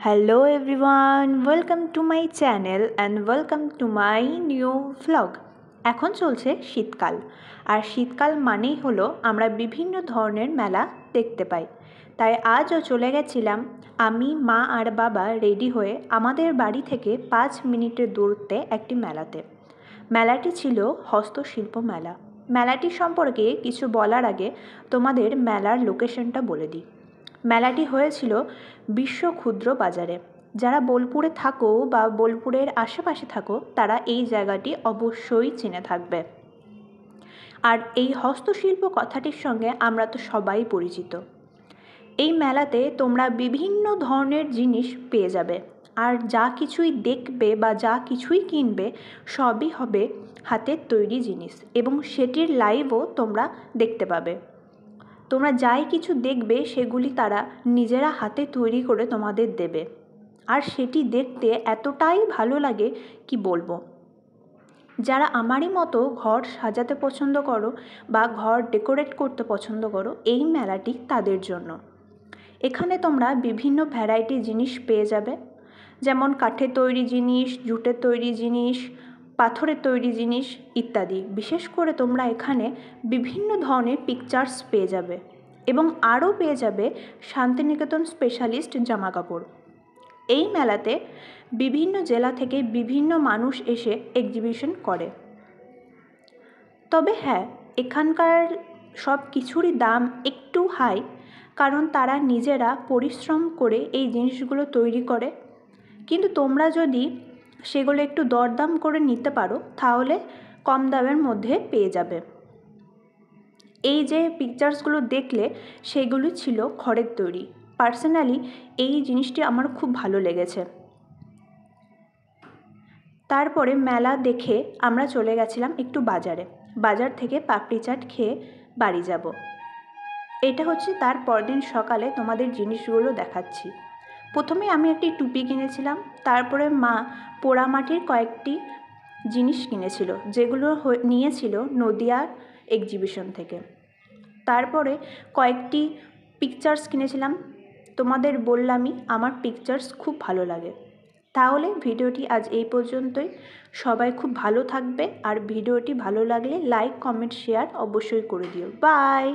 Hello everyone, welcome to my channel and welcome to my new vlog. এখন চলছে শীতকাল আর শীতকাল মানেই হলো আমরা বিভিন্ন ধরনের মেলা দেখতে পাই। তাই আজও চলে গেছিলাম আমি, মা আর বাবা রেডি হয়ে আমাদের বাড়ি থেকে 5 মিনিটের দূরত্বে একটি মেলাতে। মেলাটি ছিল হস্তশিল্প মেলা। মেলাটি সম্পর্কে কিছু বলার আগে তোমাদের মেলার লোকেশনটা বলে দিই। মেলাটি হয়েছিল বিশ্ব ক্ষুদ্র বাজারে। যারা বোলপুরে থাকো বা বোলপুরের আশেপাশে থাকো তারা এই জায়গাটি অবশ্যই চিনে থাকবে। আর এই হস্তশিল্প কথাটির সঙ্গে আমরা তো সবাই পরিচিত। এই মেলাতে তোমরা বিভিন্ন ধরনের জিনিস পেয়ে যাবে, আর যা কিছুই দেখবে বা যা কিছুই কিনবে সবই হবে হাতের তৈরি জিনিস, এবং সেটির লাইভও তোমরা দেখতে পাবে। তোমরা যাই কিছু দেখবে সেগুলি তারা নিজেরা হাতে তৈরি করে তোমাদের দেবে, আর সেটি দেখতে এতটাই ভালো লাগে কি বলবো। যারা আমারই মতো ঘর সাজাতে পছন্দ করো বা ঘর ডেকোরেট করতে পছন্দ করো, এই মেলাটি তাদের জন্য। এখানে তোমরা বিভিন্ন ভ্যারাইটি জিনিস পেয়ে যাবে, যেমন কাঠের তৈরি জিনিস, জুটের তৈরি জিনিস, পাথরের তৈরি জিনিস ইত্যাদি। বিশেষ করে তোমরা এখানে বিভিন্ন ধরনের পিকচার্স পেয়ে যাবে এবং আরও পেয়ে যাবে শান্তিনিকেতন স্পেশালিস্ট জামাকাপড়। এই মেলাতে বিভিন্ন জেলা থেকে বিভিন্ন মানুষ এসে এক্সিবিশন করে। তবে হ্যাঁ, এখানকার সব কিছুরই দাম একটু হাই, কারণ তারা নিজেরা পরিশ্রম করে এই জিনিসগুলো তৈরি করে। কিন্তু তোমরা যদি সেগুলো একটু দরদাম করে নিতে পারো তাহলে কম দামের মধ্যে পেয়ে যাবে। এই যে পিকচার্সগুলো দেখলে সেগুলো ছিল খড়ের তৈরি। পার্সোনালি এই জিনিসটি আমার খুব ভালো লেগেছে। তারপরে মেলা দেখে আমরা চলে গেছিলাম একটু বাজারে। বাজার থেকে পাপড়ি চাট খেয়ে বাড়ি যাব। এটা হচ্ছে তার পরদিন সকালে তোমাদের জিনিসগুলো দেখাচ্ছি। প্রথমে আমি একটি টুপি কিনেছিলাম, তারপরে মা পোড়ামাটির কয়েকটি জিনিস কিনেছিল যেগুলো নিয়েছিল নদিয়ার এক্সিবিশন থেকে। তারপরে কয়েকটি পিকচার্স কিনেছিলাম। তোমাদের বললামই আমার পিকচার্স খুব ভালো লাগে। তাহলে ভিডিওটি আজ এই পর্যন্তই। সবাই খুব ভালো থাকবে, আর ভিডিওটি ভালো লাগলে লাইক, কমেন্ট, শেয়ার অবশ্যই করে দিও। বাই।